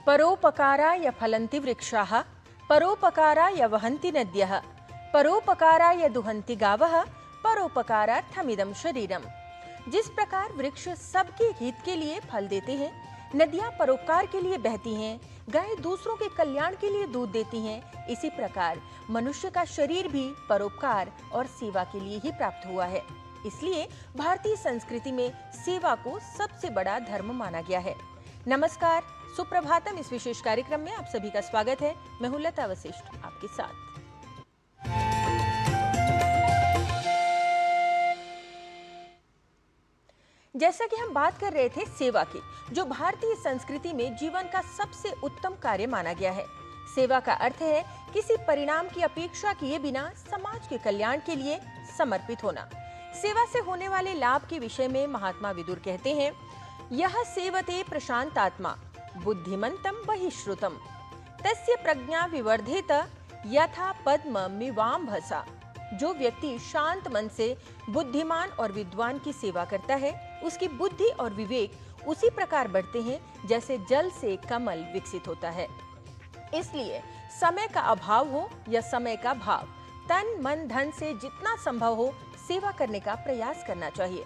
परोपकाराय फलन्ति वृक्षाः, परोपकाराय वहन्ति नद्यः, परोपकाराय दुहन्ति गावः, परोपकारार्थमिदं शरीरम। जिस प्रकार वृक्ष सबके हित के लिए फल देते हैं, नदियां परोपकार के लिए बहती हैं, गाय दूसरों के कल्याण के लिए दूध देती हैं, इसी प्रकार मनुष्य का शरीर भी परोपकार और सेवा के लिए ही प्राप्त हुआ है। इसलिए भारतीय संस्कृति में सेवा को सबसे बड़ा धर्म माना गया है। नमस्कार, सुप्रभातम। इस विशेष कार्यक्रम में आप सभी का स्वागत है। मैं हूं लता वशिष्ठ आपके साथ। जैसा कि हम बात कर रहे थे सेवा की, जो भारतीय संस्कृति में जीवन का सबसे उत्तम कार्य माना गया है। सेवा का अर्थ है किसी परिणाम की अपेक्षा किए बिना समाज के कल्याण के लिए समर्पित होना। सेवा से होने वाले लाभ के विषय में महात्मा विदुर कहते हैं, यह सेवते प्रशांतात्मा बुद्धिमंतम बहिश्रुतम तस्य प्रज्ञा विवर्धेत यथा पद्ममिवाम्भसा। जो व्यक्ति शांत मन से बुद्धिमान और विद्वान की सेवा करता है, उसकी बुद्धि और विवेक उसी प्रकार बढ़ते हैं जैसे जल से कमल विकसित होता है। इसलिए समय का अभाव हो या समय का भाव, तन मन धन से जितना संभव हो सेवा करने का प्रयास करना चाहिए।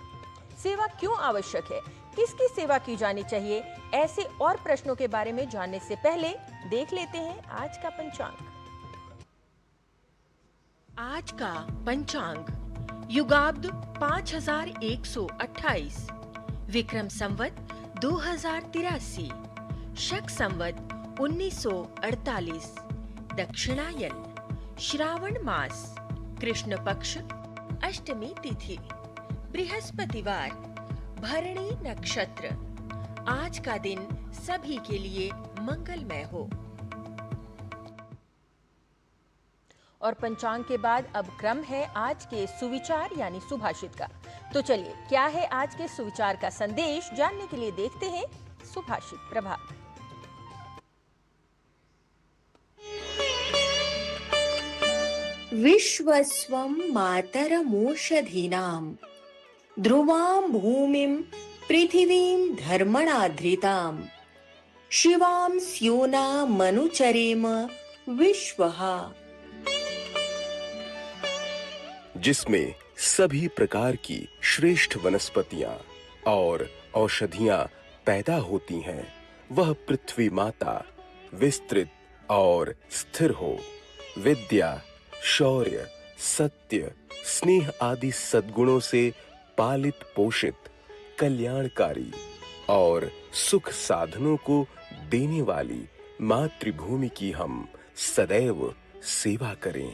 सेवा क्यों आवश्यक है, किसकी सेवा की जानी चाहिए, ऐसे और प्रश्नों के बारे में जानने से पहले देख लेते हैं आज का पंचांग। आज का पंचांग युगाब्द 5128, विक्रम संवत 2083, शक संवत 1948, दक्षिणायन, श्रावण मास, कृष्ण पक्ष, अष्टमी तिथि, बृहस्पतिवार, भरणी नक्षत्र। आज का दिन सभी के लिए मंगलमय हो। और पंचांग के बाद अब क्रम है आज के सुविचार यानी सुभाषित का। तो चलिए, क्या है आज के सुविचार का संदेश, जानने के लिए देखते हैं सुभाषित प्रभाग। विश्वस्वं मातरमोषधीनां ध्रुवां भूमिं पृथिवीं धर्मणाधृतां शिवां स्योनामनुचरेम विश्वः। जिसमें सभी प्रकार की श्रेष्ठ वनस्पतियां और औषधियां पैदा होती हैं, वह पृथ्वी माता विस्तृत और स्थिर हो। विद्या, शौर्य, सत्य, स्नेह आदि सद्गुणों से पालित पोषित, कल्याणकारी और सुख साधनों को देने वाली मातृभूमि की हम सदैव सेवा करें।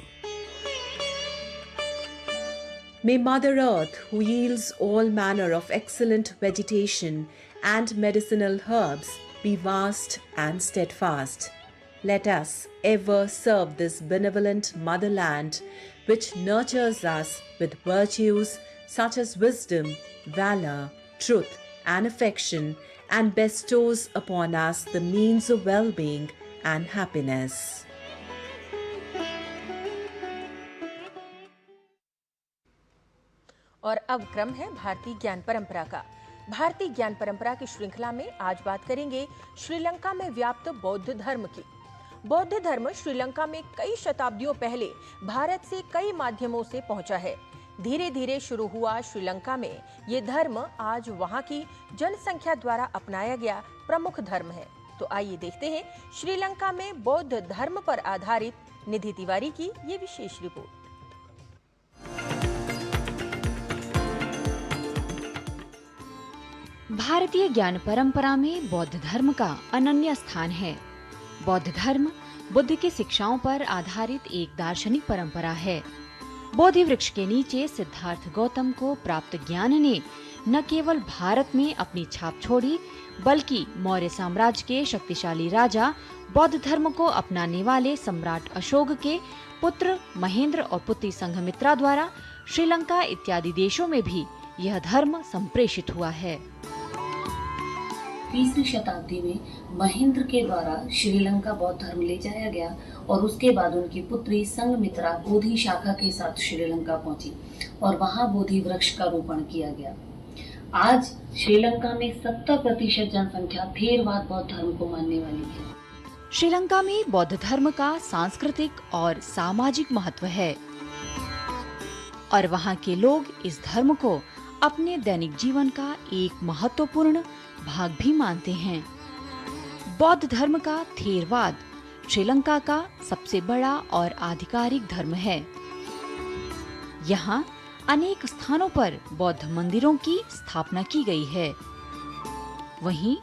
May Mother Earth, who yields all manner of excellent vegetation and medicinal herbs, be vast and steadfast. Let us ever serve this benevolent motherland, which nurtures us with virtues such as wisdom, valor, truth, and affection, and bestows upon us the means of well-being and happiness. और अब क्रम है भारतीय ज्ञान परंपरा का। भारतीय ज्ञान परंपरा की श्रृंखला में आज बात करेंगे श्रीलंका में व्याप्त बौद्ध धर्म की। बौद्ध धर्म श्रीलंका में कई शताब्दियों पहले भारत से कई माध्यमों से पहुंचा है। धीरे धीरे शुरू हुआ श्रीलंका में ये धर्म आज वहां की जनसंख्या द्वारा अपनाया गया प्रमुख धर्म है। तो आइए देखते हैं श्रीलंका में बौद्ध धर्म पर आधारित निधि तिवारी की ये विशेष रिपोर्ट। भारतीय ज्ञान परंपरा में बौद्ध धर्म का अनन्य स्थान है। बौद्ध धर्म बुद्ध की शिक्षाओं पर आधारित एक दार्शनिक परंपरा है। बोधि वृक्ष के नीचे सिद्धार्थ गौतम को प्राप्त ज्ञान ने न केवल भारत में अपनी छाप छोड़ी, बल्कि मौर्य साम्राज्य के शक्तिशाली राजा, बौद्ध धर्म को अपनाने वाले सम्राट अशोक के पुत्र महेंद्र और पुत्री संघमित्रा द्वारा श्रीलंका इत्यादि देशों में भी यह धर्म संप्रेषित हुआ है। 20वीं शताब्दी में महेंद्र के द्वारा श्रीलंका बौद्ध धर्म ले जाया गया और उसके बाद उनकी पुत्री संघमित्रा बोधि शाखा के साथ श्रीलंका पहुंची और वहां बोधि वृक्ष का रोपण किया गया। आज श्रीलंका में 70% जनसंख्या थेरवाद बौद्ध धर्म को मानने वाली है। श्रीलंका में बौद्ध धर्म का सांस्कृतिक और सामाजिक महत्व है और वहाँ के लोग इस धर्म को अपने दैनिक जीवन का एक महत्वपूर्ण भाग भी मानते हैं। बौद्ध धर्म का थेरवाद श्रीलंका का सबसे बड़ा और आधिकारिक धर्म है। यहाँ अनेक स्थानों पर बौद्ध मंदिरों की स्थापना की गई है। वहीं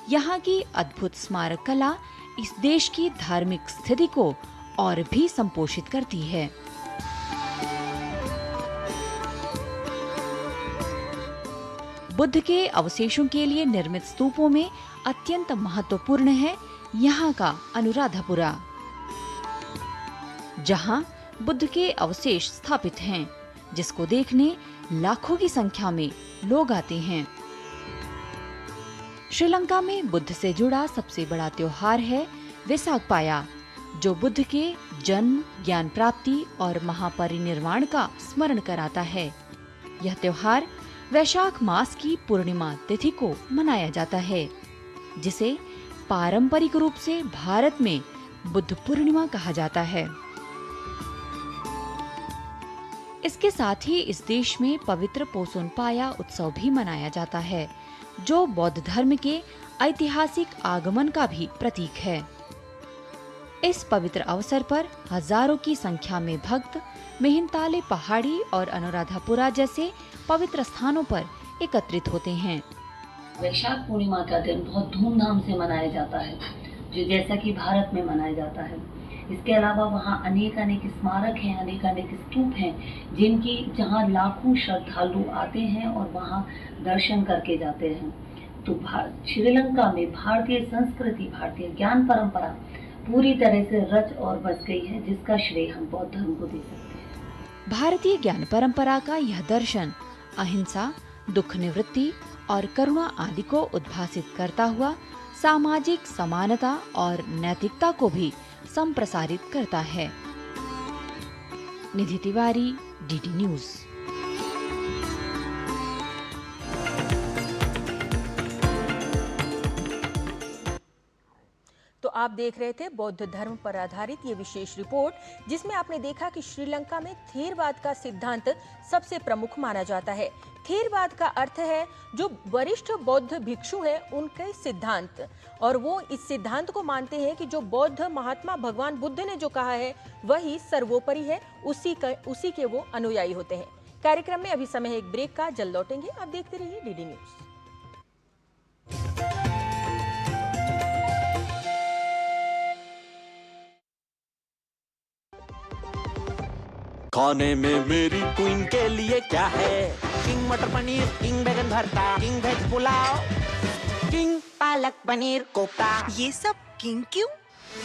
यहाँ की अद्भुत स्मारक कला इस देश की धार्मिक स्थिति को और भी संपोषित करती है। बुद्ध के अवशेषों के लिए निर्मित स्तूपों में अत्यंत महत्वपूर्ण है यहाँ का अनुराधापुरा, जहाँ बुद्ध के अवशेष स्थापित हैं, जिसको देखने लाखों की संख्या में लोग आते हैं। श्रीलंका में बुद्ध से जुड़ा सबसे बड़ा त्योहार है वेसाक पाया, जो बुद्ध के जन्म, ज्ञान प्राप्ति और महापरिनिर्वाण का स्मरण कराता है। यह त्योहार वैशाख मास की पूर्णिमा तिथि को मनाया जाता है, जिसे पारंपरिक रूप से भारत में बुद्ध पूर्णिमा कहा जाता है। इसके साथ ही इस देश में पवित्र पोसोन पाया उत्सव भी मनाया जाता है, जो बौद्ध धर्म के ऐतिहासिक आगमन का भी प्रतीक है। इस पवित्र अवसर पर हजारों की संख्या में भक्त मेहनताले पहाड़ी और अनुराधापुरा जैसे पवित्र स्थानों पर एकत्रित होते हैं। वैशाख पूर्णिमा का दिन बहुत धूमधाम से मनाया जाता है, जो जैसा कि भारत में मनाया जाता है। इसके अलावा वहाँ अनेक स्मारक हैं, अनेक स्तूप हैं, जहाँ लाखों श्रद्धालु आते हैं और वहाँ दर्शन करके जाते हैं। तो श्रीलंका में भारतीय संस्कृति, भारतीय ज्ञान परंपरा पूरी तरह से रच और बस गई है, जिसका श्रेय हम बौद्ध धर्म को दे सकते हैं। भारतीय ज्ञान परंपरा का यह दर्शन अहिंसा, दुख निवृत्ति और करुणा आदि को उद्भासित करता हुआ सामाजिक समानता और नैतिकता को भी संप्रसारित करता है। निधि तिवारी, डीडी न्यूज। तो आप देख रहे थे बौद्ध धर्म पर आधारित ये विशेष रिपोर्ट, जिसमें आपने देखा कि श्रीलंका में थेरवाद का सिद्धांत सबसे प्रमुख माना जाता है। थेरवाद का अर्थ है जो वरिष्ठ बौद्ध भिक्षु है उनके सिद्धांत, और वो इस सिद्धांत को मानते हैं कि जो बौद्ध महात्मा भगवान बुद्ध ने जो कहा है वही सर्वोपरि है, उसी के वो अनुयायी होते हैं। कार्यक्रम में अभी समय है एक ब्रेक का, जल्द लौटेंगे। आप देखते रहिए डीडी न्यूज। खाने में मेरी क्वीन के लिए क्या है? किंग मटर पनीर, किंग बैगन भरता, king veg pulao, king palak paneer kofta. ये सब किंग क्यों?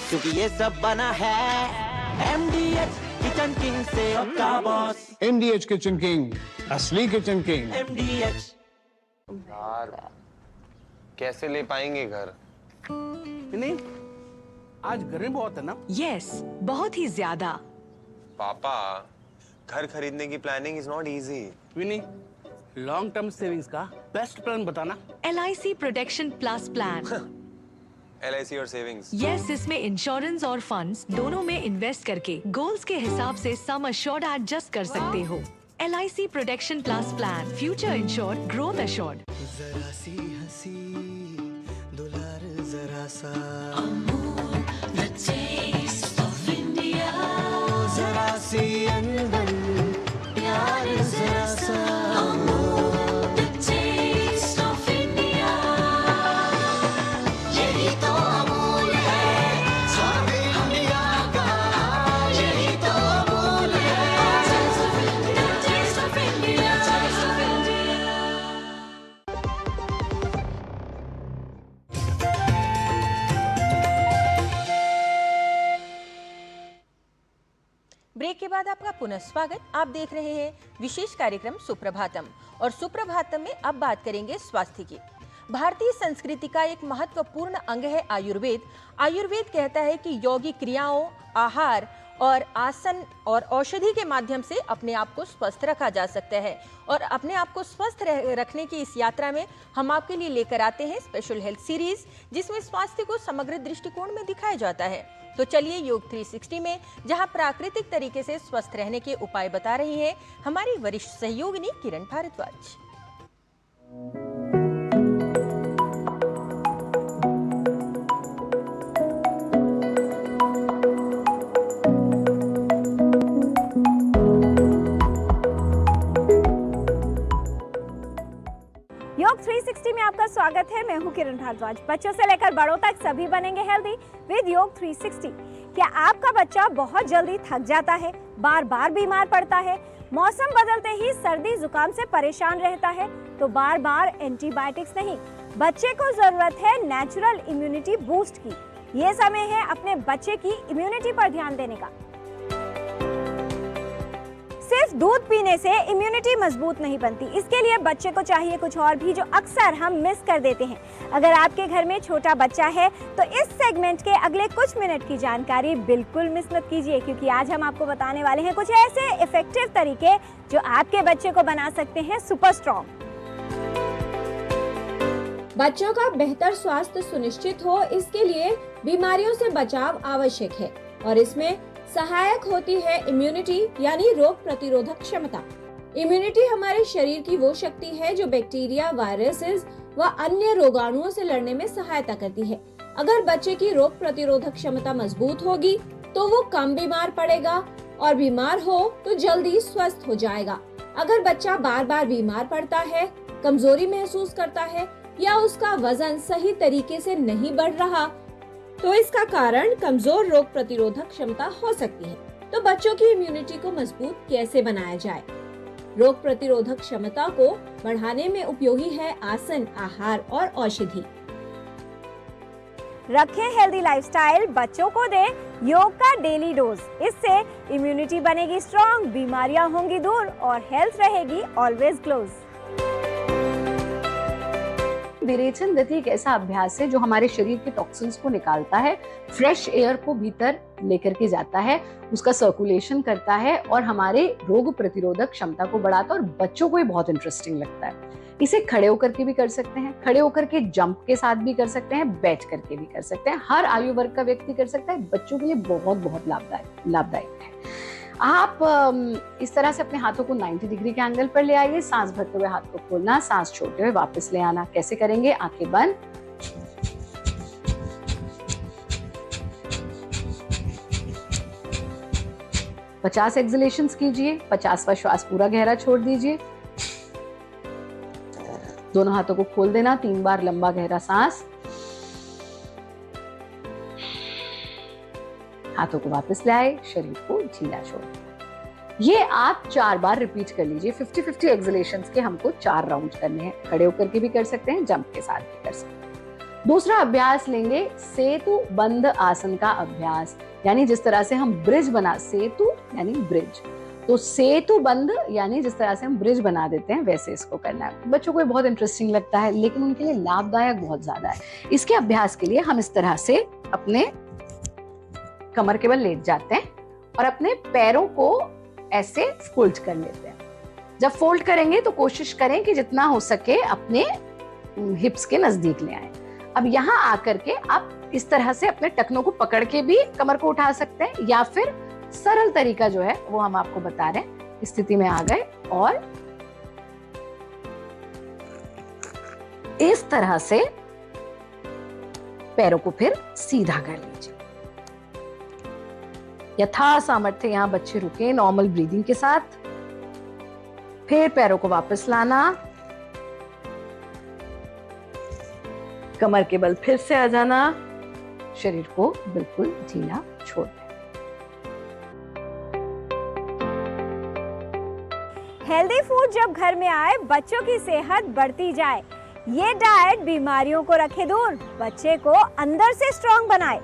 क्योंकि ये सब बना है MDH किचन किंग से आपका बॉस। MDH किचन किंग, असली किचन किंग। MDH। यार कैसे ले पाएंगे घर? नहीं, आज गर्मी बहुत है ना? यस, बहुत ही ज्यादा। पापा, घर खरीदने की प्लानिंग इज नॉट इजी। विनी, लॉन्ग टर्म सेविंग्स का बेस्ट प्लान बताना। LIC protection plus plan. LIC और सेविंग्स। यस, इसमें इंश्योरेंस और फंड्स दोनों में इन्वेस्ट करके गोल्स के हिसाब से सम अश्योर्ड एडजस्ट कर सकते हो। LIC protection plus plan, future insured, growth assured. जरा सी हंसी, दुलार जरा सा, the taste of India। जरा सी अनबन, प्यार जरा सा, the taste of India। यही तो अमूल है, स्वाद इंडिया का, यही तो अमूल है, the taste of India। Break के बाद आपका पुनः स्वागत। आप देख रहे हैं विशेष कार्यक्रम सुप्रभातम, और सुप्रभातम में अब बात करेंगे स्वास्थ्य की। भारतीय संस्कृति का एक महत्वपूर्ण अंग है आयुर्वेद। आयुर्वेद कहता है कि यौगिक क्रियाओं, आहार और आसन और औषधि के माध्यम से अपने आप को स्वस्थ रखा जा सकता है। और अपने आप को स्वस्थ रखने की इस यात्रा में हम आपके लिए लेकर आते हैं स्पेशल हेल्थ सीरीज, जिसमें स्वास्थ्य को समग्र दृष्टिकोण में दिखाया जाता है। तो चलिए योग 360 में, जहां प्राकृतिक तरीके से स्वस्थ रहने के उपाय बता रही हैं हमारी वरिष्ठ सहयोगिनी किरण भारद्वाज। योग 360 में आपका स्वागत है। मैं हूं किरण भारद्वाज। बच्चों से लेकर बड़ों तक सभी बनेंगे हेल्दी विद योग 360। क्या आपका बच्चा बहुत जल्दी थक जाता है, बार बार बीमार पड़ता है, मौसम बदलते ही सर्दी जुकाम से परेशान रहता है? तो बार बार एंटीबायोटिक्स नहीं, बच्चे को जरूरत है नेचुरल इम्यूनिटी बूस्ट की। ये समय है अपने बच्चे की इम्यूनिटी पर ध्यान देने का। सिर्फ दूध पीने से इम्यूनिटी मजबूत नहीं बनती, इसके लिए बच्चे को चाहिए कुछ और भी, जो अक्सर हम मिस कर देते हैं। अगर आपके घर में छोटा बच्चा है तो इस सेगमेंट के अगले कुछ मिनट की जानकारी बिल्कुल मिस मत कीजिए, क्योंकि आज हम आपको बताने वाले हैं कुछ ऐसे इफेक्टिव तरीके जो आपके बच्चे को बना सकते हैं सुपर स्ट्रॉन्ग। बच्चों का बेहतर स्वास्थ्य सुनिश्चित हो, इसके लिए बीमारियों से बचाव आवश्यक है और इसमें सहायक होती है इम्यूनिटी यानी रोग प्रतिरोधक क्षमता। इम्यूनिटी हमारे शरीर की वो शक्ति है जो बैक्टीरिया, वायरसेस व अन्य रोगाणुओं से लड़ने में सहायता करती है। अगर बच्चे की रोग प्रतिरोधक क्षमता मजबूत होगी तो वो कम बीमार पड़ेगा और बीमार हो तो जल्दी स्वस्थ हो जाएगा। अगर बच्चा बार बार बीमार पड़ता है, कमजोरी महसूस करता है या उसका वजन सही तरीके से नहीं बढ़ रहा, तो इसका कारण कमजोर रोग प्रतिरोधक क्षमता हो सकती है। तो बच्चों की इम्यूनिटी को मजबूत कैसे बनाया जाए? रोग प्रतिरोधक क्षमता को बढ़ाने में उपयोगी है आसन, आहार और औषधि। रखें हेल्दी लाइफस्टाइल, बच्चों को दें योग का डेली डोज। इससे इम्यूनिटी बनेगी स्ट्रॉन्ग, बीमारियां होंगी दूर और हेल्थ रहेगी ऑलवेज क्लोज। विरेचन गति एक ऐसा अभ्यास है जो हमारे शरीर के टॉक्सिन्स को निकालता है, फ्रेश एयर को भीतर लेकर के जाता है, उसका सर्कुलेशन करता है और हमारे रोग प्रतिरोधक क्षमता को बढ़ाता है। और बच्चों को ये बहुत इंटरेस्टिंग लगता है। इसे खड़े होकर के भी कर सकते हैं, खड़े होकर के जंप के साथ भी कर सकते हैं, बैठ करके भी कर सकते हैं। हर आयु वर्ग का व्यक्ति कर सकता है। बच्चों के लिए बहुत बहुत लाभदायक है। आप इस तरह से अपने हाथों को 90 डिग्री के एंगल पर ले आइए। सांस भरते हुए हाथ को खोलना, सांस छोड़ते हुए वापस ले आना। कैसे करेंगे? आंखें बंद, पचास एक्सलेशंस कीजिए। 50वां श्वास पूरा गहरा छोड़ दीजिए। दोनों हाथों को खोल देना, 3 बार लंबा गहरा सांस। हाथों को वापस ले आए, शरीर को ढीला छोड़। ये आप 4 बार रिपीट कर लीजिए। 50-50 एक्सलेशंस के हमको 4 राउंड करने हैं। खड़े होकर के भी कर सकते हैं, जंप के साथ भी कर सकते हैं। दूसरा अभ्यास लेंगे सेतु बंद आसन का अभ्यास, यानी जिस तरह से हम ब्रिज बना, सेतु यानी ब्रिज, तो सेतु बंद यानी जिस तरह से हम ब्रिज बना देते हैं वैसे इसको करना है। बच्चों को ये बहुत इंटरेस्टिंग लगता है, लेकिन उनके लिए लाभदायक बहुत ज्यादा है। इसके अभ्यास के लिए हम इस तरह से अपने कमर के बल लेट जाते हैं और अपने पैरों को ऐसे फोल्ड कर लेते हैं। जब फोल्ड करेंगे तो कोशिश करें कि जितना हो सके अपने हिप्स के नजदीक ले आए। अब यहाँ आकर के आप इस तरह से अपने टखनों को पकड़ के भी कमर को उठा सकते हैं, या फिर सरल तरीका जो है वो हम आपको बता रहे हैं। इस स्थिति में आ गए और इस तरह से पैरों को फिर सीधा कर लीजिए। यथा सामर्थ्य यहाँ बच्चे रुके नॉर्मल ब्रीदिंग के साथ। फिर पैरों को वापस लाना, कमर के बल फिर से आ जाना, शरीर को बिल्कुल ढीला छोड़ दें। हेल्दी फूड जब घर में आए, बच्चों की सेहत बढ़ती जाए। ये डाइट बीमारियों को रखे दूर, बच्चे को अंदर से स्ट्रॉन्ग बनाए।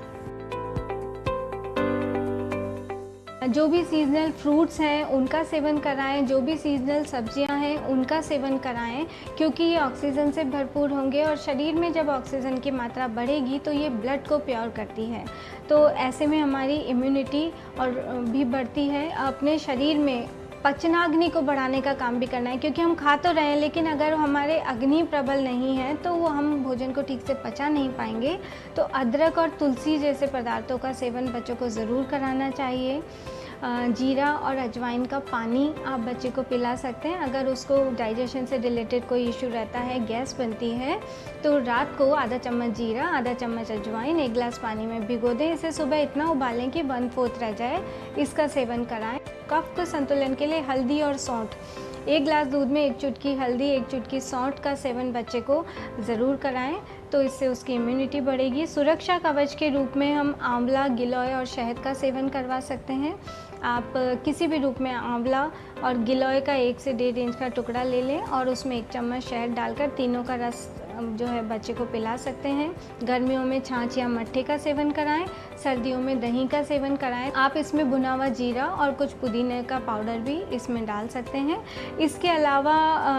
जो भी सीजनल फ्रूट्स हैं उनका सेवन कराएं, जो भी सीजनल सब्जियां हैं उनका सेवन कराएं, क्योंकि ये ऑक्सीजन से भरपूर होंगे और शरीर में जब ऑक्सीजन की मात्रा बढ़ेगी तो ये ब्लड को प्योर करती है। तो ऐसे में हमारी इम्यूनिटी और भी बढ़ती है। अपने शरीर में पचनाग्नि को बढ़ाने का काम भी करना है, क्योंकि हम खा तो रहे हैं लेकिन अगर हमारे अग्नि प्रबल नहीं है तो वो हम भोजन को ठीक से पचा नहीं पाएंगे। तो अदरक और तुलसी जैसे पदार्थों का सेवन बच्चों को ज़रूर कराना चाहिए। जीरा और अजवाइन का पानी आप बच्चे को पिला सकते हैं। अगर उसको डाइजेशन से रिलेटेड कोई इशू रहता है, गैस बनती है, तो रात को आधा चम्मच जीरा, आधा चम्मच अजवाइन 1 गिलास पानी में भिगो दें। इसे सुबह इतना उबालें कि 1/4 रह जाए, इसका सेवन कराएं। कफ के संतुलन के लिए हल्दी और सौंठ, 1 गिलास दूध में 1 चुटकी हल्दी, 1 चुटकी सौंठ का सेवन बच्चे को ज़रूर कराएं, तो इससे उसकी इम्यूनिटी बढ़ेगी। सुरक्षा कवच के रूप में हम आंवला, गिलोय और शहद का सेवन करवा सकते हैं। आप किसी भी रूप में आंवला और गिलोय का 1 से 1.5 इंच का टुकड़ा ले लें और उसमें 1 चम्मच शहद डालकर तीनों का रस जो है बच्चे को पिला सकते हैं। गर्मियों में छाछ या मट्ठे का सेवन कराएं, सर्दियों में दही का सेवन कराएं। आप इसमें भुना हुआ जीरा और कुछ पुदीने का पाउडर भी इसमें डाल सकते हैं। इसके अलावा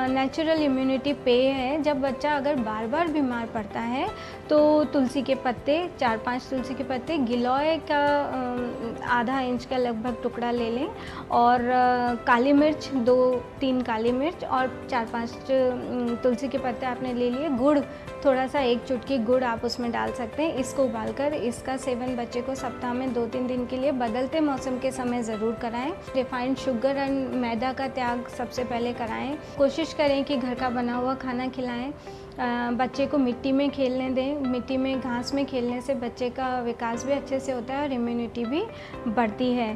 नेचुरल इम्यूनिटी पेय है। जब बच्चा अगर बार बार बीमार पड़ता है तो तुलसी के पत्ते, 4-5 तुलसी के पत्ते, गिलोय का आधा इंच का लगभग टुकड़ा ले लें और काली मिर्च, 2-3 काली मिर्च और 4-5 तुलसी के पत्ते आपने ले लिए। गुड़, थोड़ा सा 1 चुटकी गुड़ आप उसमें डाल सकते हैं। इसको उबालकर इसका सेवन बच्चे को सप्ताह में 2-3 दिन के लिए बदलते मौसम के समय ज़रूर कराएं। रिफाइंड शुगर एंड मैदा का त्याग सबसे पहले कराएं। कोशिश करें कि घर का बना हुआ खाना खिलाएं। बच्चे को मिट्टी में खेलने दें। मिट्टी में, घास में खेलने से बच्चे का विकास भी अच्छे से होता है और इम्यूनिटी भी बढ़ती है।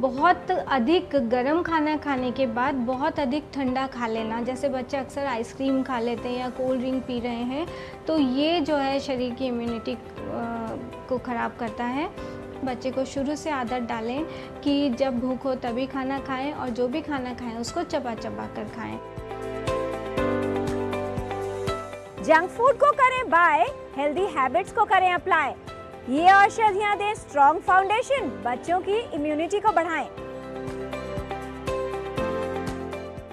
बहुत अधिक गर्म खाना खाने के बाद बहुत अधिक ठंडा खा लेना, जैसे बच्चे अक्सर आइसक्रीम खा लेते हैं या कोल्ड ड्रिंक पी रहे हैं, तो ये जो है शरीर की इम्यूनिटी को ख़राब करता है। बच्चे को शुरू से आदत डालें कि जब भूख हो तभी खाना खाएं और जो भी खाना खाएं उसको चबा चबा कर खाएं। जंक फूड को करें बाय, हेल्दी हैबिट्स को करें अप्लाई। ये औषधियां दें स्ट्रॉन्ग फाउंडेशन, बच्चों की इम्यूनिटी को बढ़ाएं।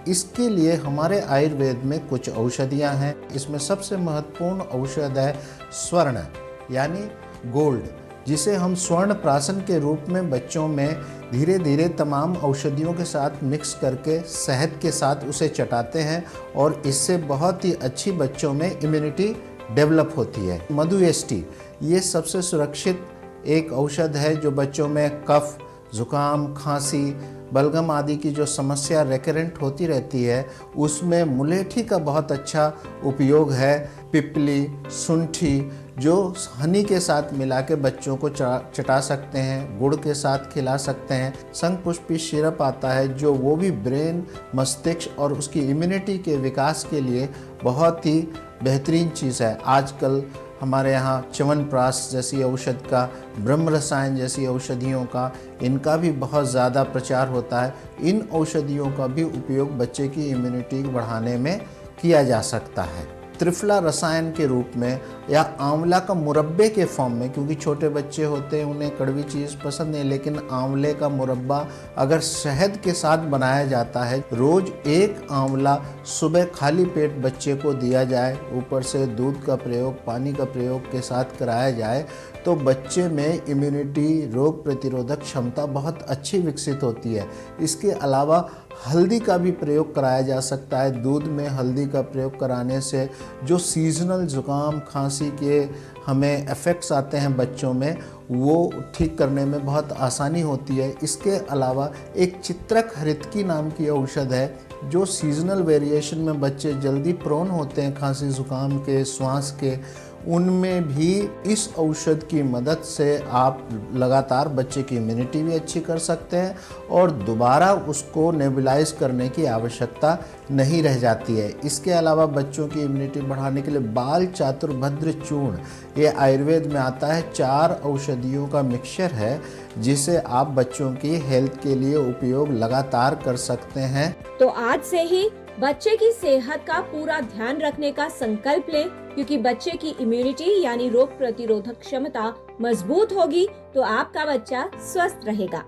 इसके लिए हमारे आयुर्वेद में कुछ औषधियां हैं। इसमें सबसे महत्वपूर्ण औषध है स्वर्ण यानी गोल्ड, जिसे हम स्वर्ण प्राशन के रूप में बच्चों में धीरे धीरे तमाम औषधियों के साथ मिक्स करके शहद के साथ उसे चटाते हैं और इससे बहुत ही अच्छी बच्चों में इम्यूनिटी डेवलप होती है। मधु एस्टी ये सबसे सुरक्षित एक औषध है जो बच्चों में कफ, जुकाम, खांसी, बलगम आदि की जो समस्या रेकरेंट होती रहती है उसमें मुलेठी का बहुत अच्छा उपयोग है। पिपली, सुंठी जो हनी के साथ मिला के बच्चों को चटा सकते हैं, गुड़ के साथ खिला सकते हैं। शंखपुष्पी सिरप आता है जो वो भी ब्रेन, मस्तिष्क और उसकी इम्यूनिटी के विकास के लिए बहुत ही बेहतरीन चीज़ है। आजकल हमारे यहाँ च्यवनप्राश जैसी औषध का, ब्रह्म रसायन जैसी औषधियों का, इनका भी बहुत ज़्यादा प्रचार होता है। इन औषधियों का भी उपयोग बच्चे की इम्यूनिटी बढ़ाने में किया जा सकता है। त्रिफला रसायन के रूप में या आंवला का मुरब्बे के फॉर्म में, क्योंकि छोटे बच्चे होते हैं उन्हें कड़वी चीज़ पसंद नहीं, लेकिन आंवले का मुरब्बा अगर शहद के साथ बनाया जाता है, रोज़ 1 आंवला सुबह खाली पेट बच्चे को दिया जाए, ऊपर से दूध का प्रयोग, पानी का प्रयोग के साथ कराया जाए, तो बच्चे में इम्यूनिटी, रोग प्रतिरोधक क्षमता बहुत अच्छी विकसित होती है। इसके अलावा हल्दी का भी प्रयोग कराया जा सकता है। दूध में हल्दी का प्रयोग कराने से जो सीजनल ज़ुकाम, खांसी के हमें इफ़ेक्ट्स आते हैं बच्चों में, वो ठीक करने में बहुत आसानी होती है। इसके अलावा एक चित्रक हरितकी नाम की औषध है जो सीजनल वेरिएशन में बच्चे जल्दी प्रोन होते हैं खांसी ज़ुकाम के, श्वास के, उनमें भी इस औषध की मदद से आप लगातार बच्चे की इम्यूनिटी भी अच्छी कर सकते हैं और दोबारा उसको नेबुलाइज करने की आवश्यकता नहीं रह जाती है। इसके अलावा बच्चों की इम्यूनिटी बढ़ाने के लिए बाल चातुर्भद्र चूर्ण, ये आयुर्वेद में आता है, 4 औषधियों का मिक्सचर है जिसे आप बच्चों की हेल्थ के लिए उपयोग लगातार कर सकते हैं। तो आज से ही बच्चे की सेहत का पूरा ध्यान रखने का संकल्प लें, क्योंकि बच्चे की इम्यूनिटी यानी रोग प्रतिरोधक क्षमता मजबूत होगी तो आपका बच्चा स्वस्थ रहेगा।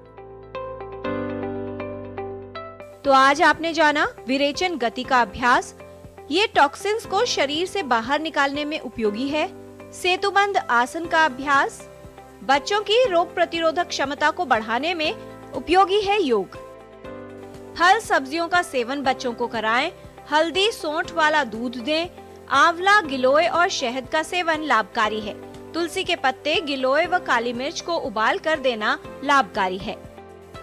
तो आज आपने जाना विरेचन गति का अभ्यास। ये टॉक्सिन्स को शरीर से बाहर निकालने में उपयोगी है। सेतुबंद आसन का अभ्यास बच्चों की रोग प्रतिरोधक क्षमता को बढ़ाने में उपयोगी है। योग। फल सब्जियों का सेवन बच्चों को कराएं। हल्दी सौंठ वाला दूध दें। आंवला, गिलोय और शहद का सेवन लाभकारी है। तुलसी के पत्ते, गिलोय व काली मिर्च को उबाल कर देना लाभकारी है।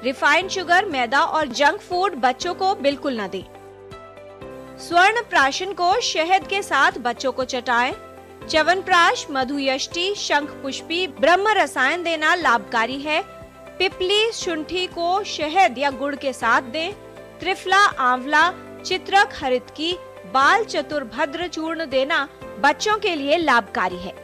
रिफाइंड शुगर, मैदा और जंक फूड बच्चों को बिल्कुल न दें। स्वर्ण प्राशन को शहद के साथ बच्चों को चटाएं। च्यवनप्राश, मधुयष्टि, शंख पुष्पी, ब्रह्म रसायन देना लाभकारी है। पिपली, शुंठी को शहद या गुड़ के साथ दें। त्रिफला, आंवला, चित्रक, हरितकी, बाल चतुर्भद्र चूर्ण देना बच्चों के लिए लाभकारी है।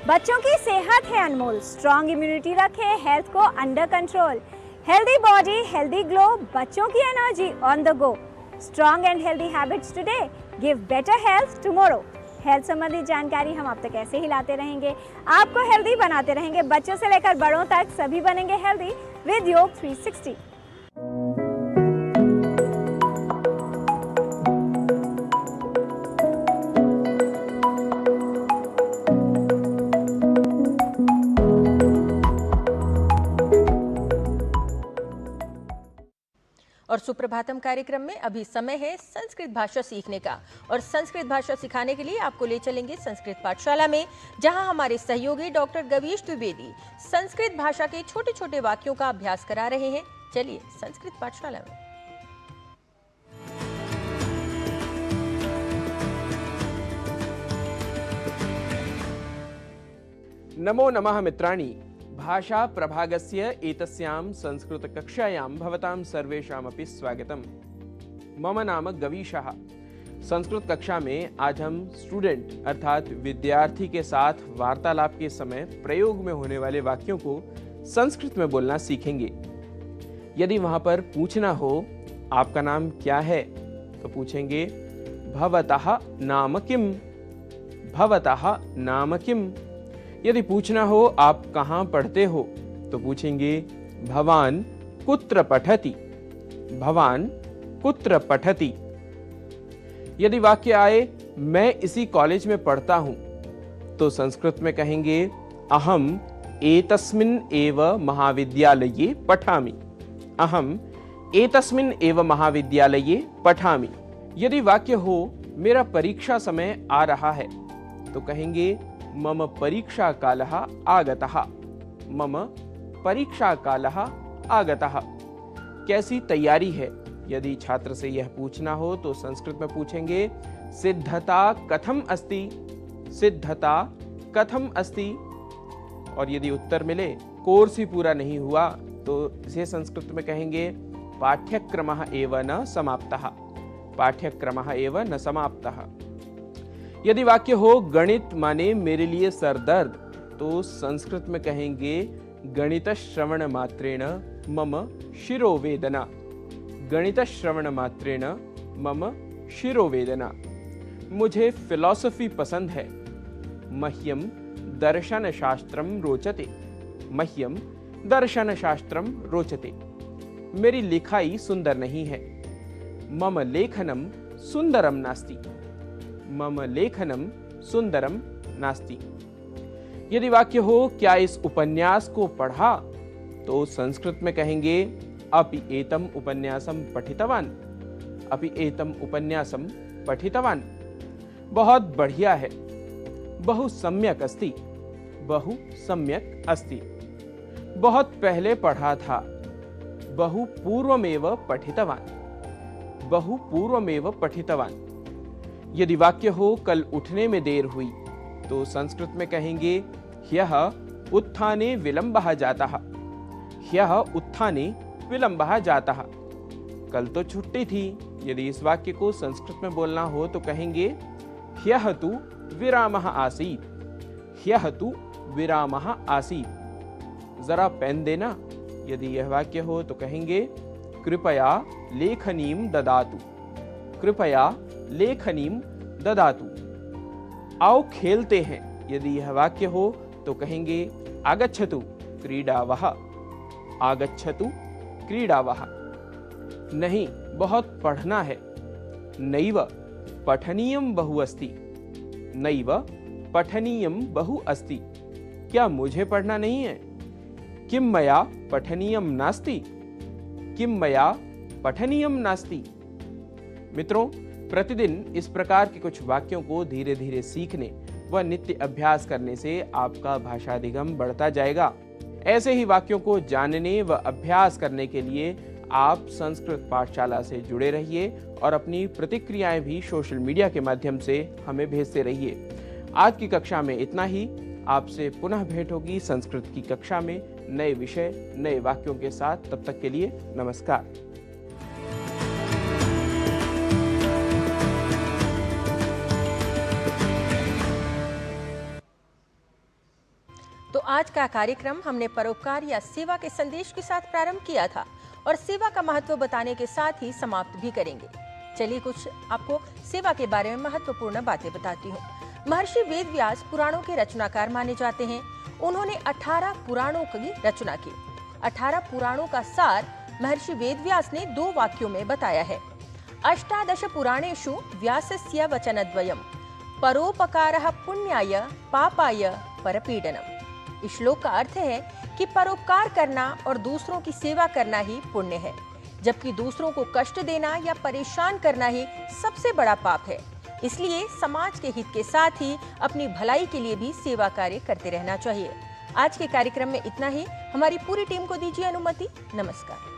बच्चों की सेहत है अनमोल, स्ट्रॉन्ग इम्यूनिटी रखे हेल्थ को under control. Healthy body, healthy glow, बच्चों की energy on the go. Strong and healthy habits today give better health tomorrow. Health संबंधी जानकारी हम आप तक ऐसे ही लाते रहेंगे, आपको हेल्दी बनाते रहेंगे। बच्चों से लेकर बड़ों तक सभी बनेंगे हेल्दी विद योग 360। और सुप्रभातम कार्यक्रम में अभी समय है संस्कृत भाषा सीखने का। और संस्कृत भाषा सिखाने के लिए आपको ले चलेंगे संस्कृत पाठशाला में, जहां हमारे सहयोगी डॉक्टर गवीश द्विवेदी संस्कृत भाषा के छोटे छोटे वाक्यों का अभ्यास करा रहे हैं। चलिए संस्कृत पाठशाला में। नमो नमः मित्राणि। भाषा प्रभागस्य एतस्यां संस्कृत कक्षायां भवतां सर्वेषामपि स्वागतम्। मम नाम गवीशः। संस्कृत कक्षा में आज हम स्टूडेंट अर्थात विद्यार्थी के साथ वार्तालाप के समय प्रयोग में होने वाले वाक्यों को संस्कृत में बोलना सीखेंगे। यदि वहां पर पूछना हो आपका नाम क्या है तो पूछेंगे भवतः नाम किम, भवतः नाम किम। यदि पूछना हो आप कहाँ पढ़ते हो तो पूछेंगे भवान कुत्र पठति, भवान कुत्र पठति। यदि वाक्य आए मैं इसी कॉलेज में पढ़ता हूं तो संस्कृत में कहेंगे अहम एतस्मिन् एव महाविद्यालये पठामि, अहम एतस्मिन् एव महाविद्यालये पठामि। यदि वाक्य हो मेरा परीक्षा समय आ रहा है तो कहेंगे मम परीक्षा कालः आगतः, मम परीक्षा कालः आगतः। कैसी तैयारी है यदि छात्र से यह पूछना हो तो संस्कृत में पूछेंगे सिद्धता कथम अस्ति, सिद्धता कथम अस्ति। और यदि उत्तर मिले कोर्स ही पूरा नहीं हुआ तो इसे संस्कृत में कहेंगे पाठ्यक्रमः एव न समाप्तः, पाठ्यक्रमः एव न समाप्तः। यदि वाक्य हो गणित माने मेरे लिए सरदर्द तो संस्कृत में कहेंगे गणित श्रवण मात्रेण मम शिरोवेदना, गणित श्रवण मात्रेण मम शिरोवेदना। मुझे फिलॉसफी पसंद है, मह्यम दर्शन शास्त्रम रोचते, मह्यम दर्शन शास्त्रम रोचते। मेरी लिखाई सुंदर नहीं है, मम लेखनम सुंदरम नास्ति, मम लेखनम सुंदरम नास्ति। यदि वाक्य हो क्या इस उपन्यास को पढ़ा तो संस्कृत में कहेंगे अपि एतम उपन्यासम पठितवान, अपि एतम उपन्यासम पठितवान। बहुत बढ़िया है, बहु सम्यक अस्ति, बहु सम्यक अस्ति। बहुत पहले पढ़ा था, बहु पूर्वमेव पठितवान, बहु पूर्वमेव पठितवान। यदि वाक्य हो कल उठने में देर हुई तो संस्कृत में कहेंगे ह्यः उत्थाने विलंबः जातः, ह्यः उत्थाने विलंबः जातः। कल तो छुट्टी थी। यदि इस वाक्य को संस्कृत में बोलना हो तो कहेंगे ह्यः तु विरामः आसीत्, ह्यः तु विरामः आसीत्। जरा पेन देना। यदि यह वाक्य हो तो कहेंगे कृपया लेखनीम ददातु, कृपया लेखनीम ददातु। आओ खेलते हैं। यदि यह वाक्य हो तो कहेंगे आगच्छतु क्रीडावः, आगच्छतु क्रीडावः। नहीं, बहुत पढ़ना है। नैव पठनीयम बहु अस्ति। नैव पठनीयम बहु अस्ति। क्या मुझे पढ़ना नहीं है? किम मया पठनीयम नास्ति। किम मया पठनीयम नास्ति। मित्रों, प्रतिदिन इस प्रकार के कुछ वाक्यों को धीरे धीरे सीखने व नित्य अभ्यास करने से आपका भाषाधिगम बढ़ता जाएगा। ऐसे ही वाक्यों को जानने व अभ्यास करने के लिए आप संस्कृत पाठशाला से जुड़े रहिए और अपनी प्रतिक्रियाएं भी सोशल मीडिया के माध्यम से हमें भेजते रहिए। आज की कक्षा में इतना ही। आपसे पुनः भेंट होगी संस्कृत की कक्षा में नए विषय, नए वाक्यों के साथ। तब तक के लिए नमस्कार। तो आज का कार्यक्रम हमने परोपकार या सेवा के संदेश के साथ प्रारंभ किया था और सेवा का महत्व बताने के साथ ही समाप्त भी करेंगे। चलिए कुछ आपको सेवा के बारे में महत्वपूर्ण बातें बताती हूँ। महर्षि वेदव्यास पुराणों के रचनाकार माने जाते हैं। उन्होंने 18 पुराणों की रचना की। 18 पुराणों का सार महर्षि वेदव्यास ने 2 वाक्यों में बताया है। अष्टादश पुराणेषु व्यासस्य वचनद्वयम् परोपकारः पुण्याय पापाय परपीडनम्। इस श्लोक का अर्थ है कि परोपकार करना और दूसरों की सेवा करना ही पुण्य है, जबकि दूसरों को कष्ट देना या परेशान करना ही सबसे बड़ा पाप है। इसलिए समाज के हित के साथ ही अपनी भलाई के लिए भी सेवा कार्य करते रहना चाहिए। आज के कार्यक्रम में इतना ही। हमारी पूरी टीम को दीजिए अनुमति। नमस्कार।